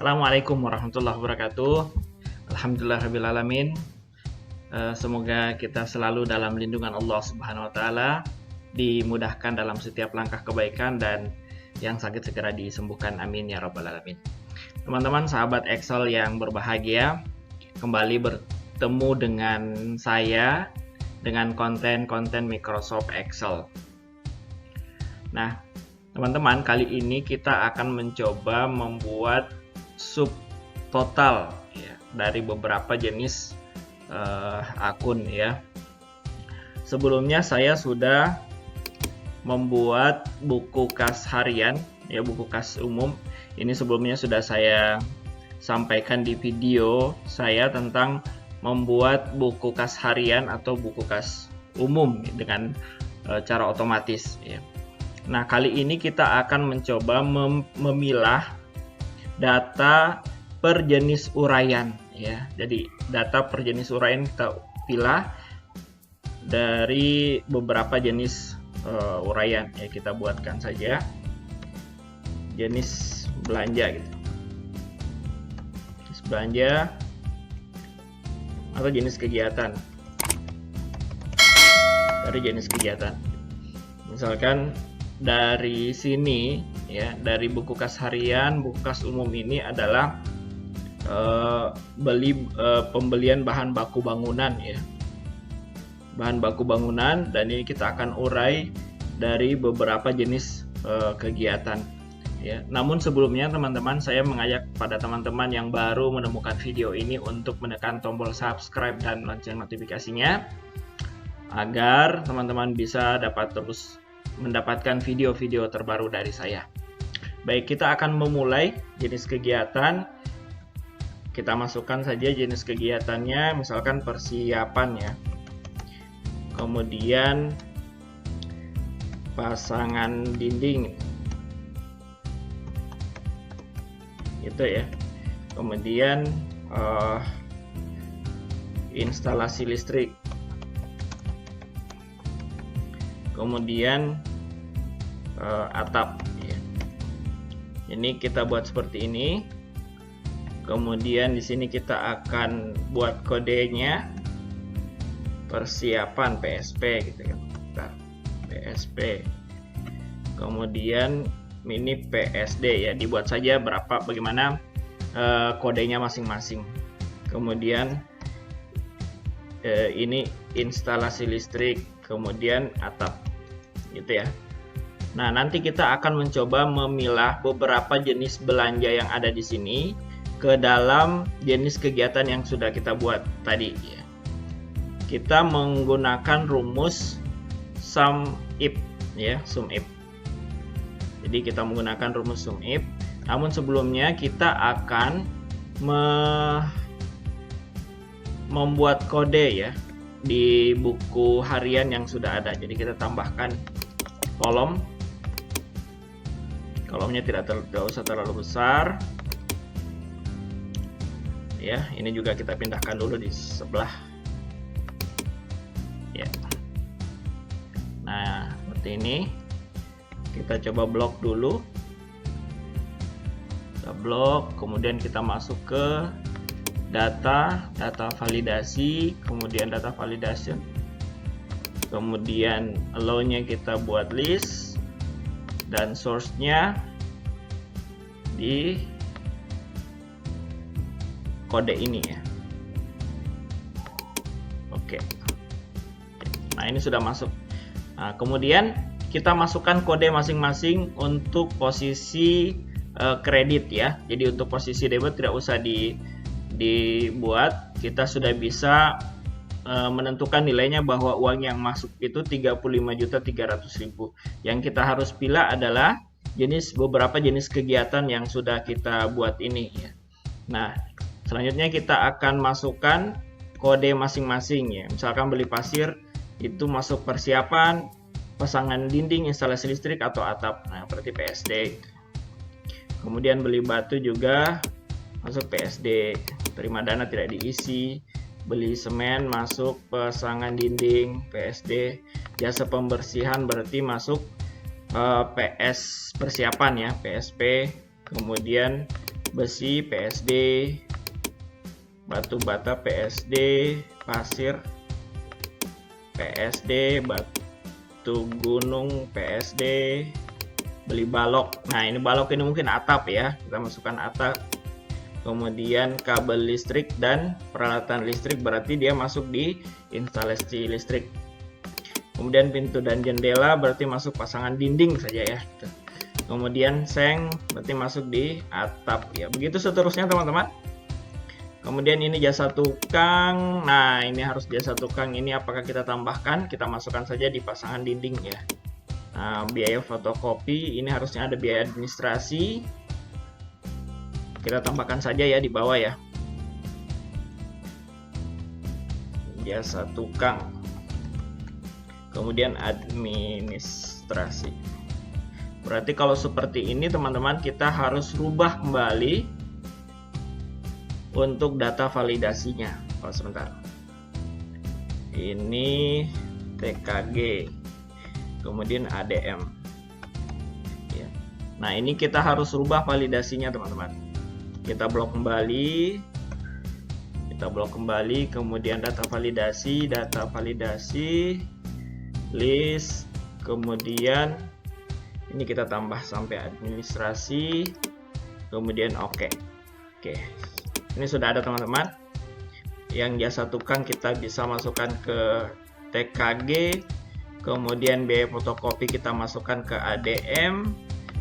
Assalamualaikum warahmatullahi wabarakatuh. Alhamdulillahirrahmanirrahim. Semoga kita selalu dalam lindungan Allah Subhanahu wa Ta'ala, dimudahkan dalam setiap langkah kebaikan, dan yang sakit segera disembuhkan. Amin ya Rabbal Alamin. Teman-teman, sahabat Excel yang berbahagia, kembali bertemu dengan saya dengan konten-konten Microsoft Excel. Nah, teman-teman, kali ini kita akan mencoba membuat subtotal ya, dari beberapa jenis akun ya. Sebelumnya saya sudah membuat buku kas harian ya, buku kas umum. Ini sebelumnya sudah saya sampaikan di video saya tentang membuat buku kas harian atau buku kas umum dengan cara otomatis ya. Nah, kali ini kita akan mencoba memilah data per jenis uraian ya. Jadi data per jenis uraian kita pilah dari beberapa jenis uraian ya. Kita buatkan saja jenis belanja gitu. Jenis belanja atau jenis kegiatan. Dari jenis kegiatan. Misalkan dari sini ya, dari buku kas harian, buku kas umum ini adalah pembelian bahan baku bangunan ya. Bahan baku bangunan, dan ini kita akan urai dari beberapa jenis kegiatan ya. Namun sebelumnya teman-teman, saya mengajak pada teman-teman yang baru menemukan video ini untuk menekan tombol subscribe dan lonceng notifikasinya agar teman-teman bisa dapat terus mendapatkan video-video terbaru dari saya. Baik, kita akan memulai jenis kegiatan. Kita masukkan saja jenis kegiatannya, misalkan persiapan ya. Kemudian pasangan dinding. Itu ya. Kemudian instalasi listrik. Kemudian atap ya. Ini kita buat seperti ini. Kemudian di sini kita akan buat kodenya persiapan PSP gitu kan. PSP. Kemudian ini PSD ya, dibuat saja bagaimana kodenya masing-masing. Kemudian ini instalasi listrik, kemudian atap gitu ya. Nah, nanti kita akan mencoba memilah beberapa jenis belanja yang ada di sini ke dalam jenis kegiatan yang sudah kita buat tadi ya. Kita menggunakan rumus sum if ya, sum if. Jadi kita menggunakan rumus sum if. Namun sebelumnya kita akan membuat kode ya di buku harian yang sudah ada. Jadi kita tambahkan kolomnya tidak usah terlalu besar ya. Ini juga kita pindahkan dulu di sebelah ya. Nah, seperti ini. Kita coba blok dulu. Kita blok, kemudian kita masuk ke data validasi, kemudian data validation, kemudian allow-nya kita buat list, dan source-nya di kode ini ya. Oke. Nah, ini sudah masuk. Nah, kemudian kita masukkan kode masing-masing untuk posisi kredit ya. Jadi untuk posisi debit tidak usah dibuat. Kita sudah bisa menentukan nilainya bahwa uang yang masuk itu 35.300.000. Yang kita harus pilih adalah beberapa jenis kegiatan yang sudah kita buat ini ya. Nah, selanjutnya kita akan masukkan kode masing-masing ya. Misalkan beli pasir itu masuk persiapan, pasangan dinding, instalasi listrik atau atap. Nah, berarti PSD. Kemudian beli batu juga masuk PSD. Terima dana tidak diisi. Beli semen masuk pasangan dinding PSD. Jasa pembersihan berarti masuk PS persiapan ya, PSP. Kemudian besi PSD, batu bata PSD, pasir PSD, batu gunung PSD, beli balok. Nah, ini balok ini mungkin atap ya, kita masukkan atap. Kemudian kabel listrik dan peralatan listrik, berarti dia masuk di instalasi listrik. Kemudian pintu dan jendela berarti masuk pasangan dinding saja ya. Kemudian seng berarti masuk di atap ya. Begitu seterusnya teman-teman. Kemudian ini jasa tukang. Nah, ini harus jasa tukang. Ini apakah kita tambahkan? Kita masukkan saja di pasangan dinding ya. Nah, biaya fotokopi, ini harusnya ada biaya administrasi. Kita tambahkan saja ya di bawah ya. Jasa tukang. Kemudian administrasi. Berarti kalau seperti ini teman-teman, kita harus rubah kembali untuk data validasinya. Oh, sebentar. Ini TKG. Kemudian ADM. Ya. Nah, ini kita harus rubah validasinya teman-teman. Kita blok kembali. Kemudian data validasi, list, kemudian ini kita tambah sampai administrasi, kemudian oke. Ini sudah ada teman-teman. Yang jasa tukang kita bisa masukkan ke TKG, kemudian biaya fotokopi kita masukkan ke ADM,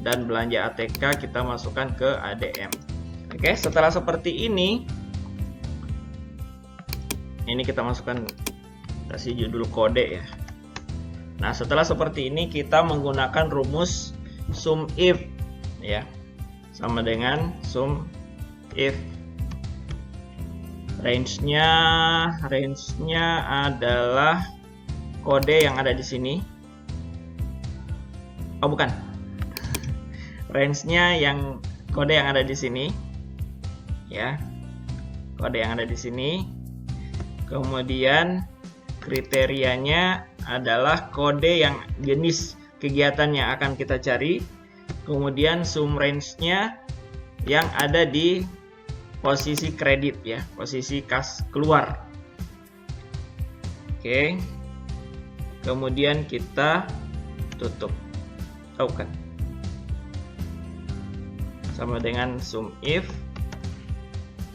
dan belanja ATK kita masukkan ke ADM. Oke, setelah seperti ini kita masukkan, kasih judul kode ya. Nah, setelah seperti ini kita menggunakan rumus sum if ya, sama dengan sum if. Range-nya adalah kode yang ada di sini. Oh, bukan. Range-nya yang kode yang ada di sini. Ya. Kode yang ada di sini. Kemudian kriterianya adalah kode yang jenis kegiatan yang akan kita cari. Kemudian sum range-nya yang ada di posisi kredit ya, posisi kas keluar. Oke. Kemudian kita tutup. Oh, kan. Sama dengan sum if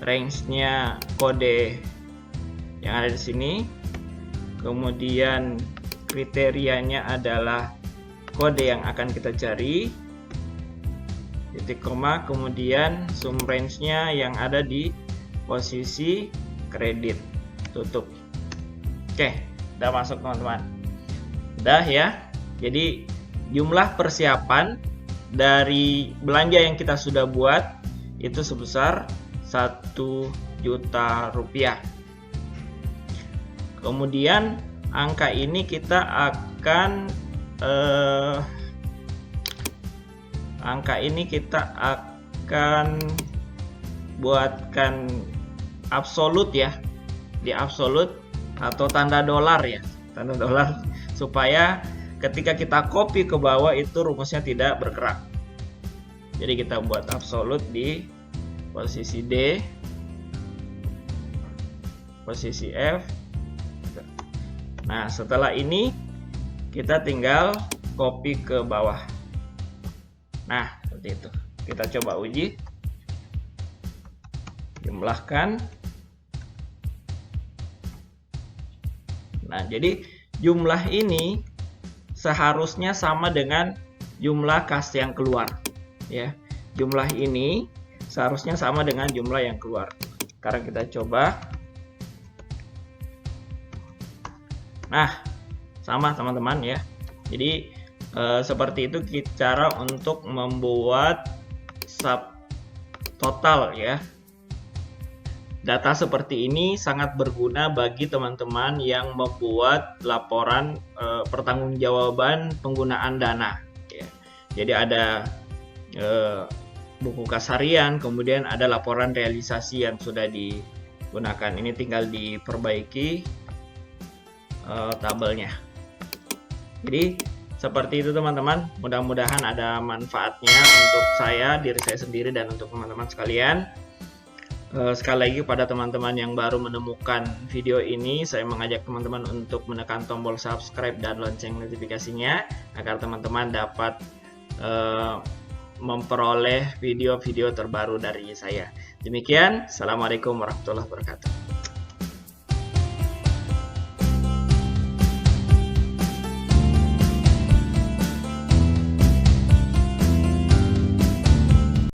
range-nya kode yang ada di sini. Kemudian kriterianya adalah kode yang akan kita cari. Titik koma, kemudian sum range-nya yang ada di posisi kredit. Tutup. Oke, udah masuk teman-teman. Udah ya. Jadi jumlah persiapan dari belanja yang kita sudah buat itu sebesar 1 juta rupiah. Kemudian angka ini kita akan buatkan absolut ya, di absolut atau tanda dolar ya, tanda dolar, supaya ketika kita copy ke bawah itu rumusnya tidak bergerak. Jadi kita buat absolut di posisi D, posisi F. Nah, setelah ini kita tinggal copy ke bawah. Nah, seperti itu. Kita coba uji. Jumlahkan. Nah, jadi jumlah ini seharusnya sama dengan jumlah kas yang keluar. Ya, jumlah ini seharusnya sama dengan jumlah yang keluar. Sekarang kita coba. Nah, sama teman-teman ya. Jadi seperti itu cara untuk membuat subtotal ya. Data seperti ini sangat berguna bagi teman-teman yang membuat laporan pertanggungjawaban penggunaan dana. Ya. Jadi ada buku kas harian, kemudian ada laporan realisasi yang sudah digunakan. Ini tinggal diperbaiki tabelnya. Jadi Seperti itu teman-teman, mudah-mudahan ada manfaatnya untuk saya, diri saya sendiri, dan untuk teman-teman sekalian. Sekali lagi kepada teman-teman yang baru menemukan video ini, saya mengajak teman-teman untuk menekan tombol subscribe dan lonceng notifikasinya agar teman-teman dapat memperoleh video-video terbaru dari saya. Demikian, Assalamualaikum warahmatullahi wabarakatuh.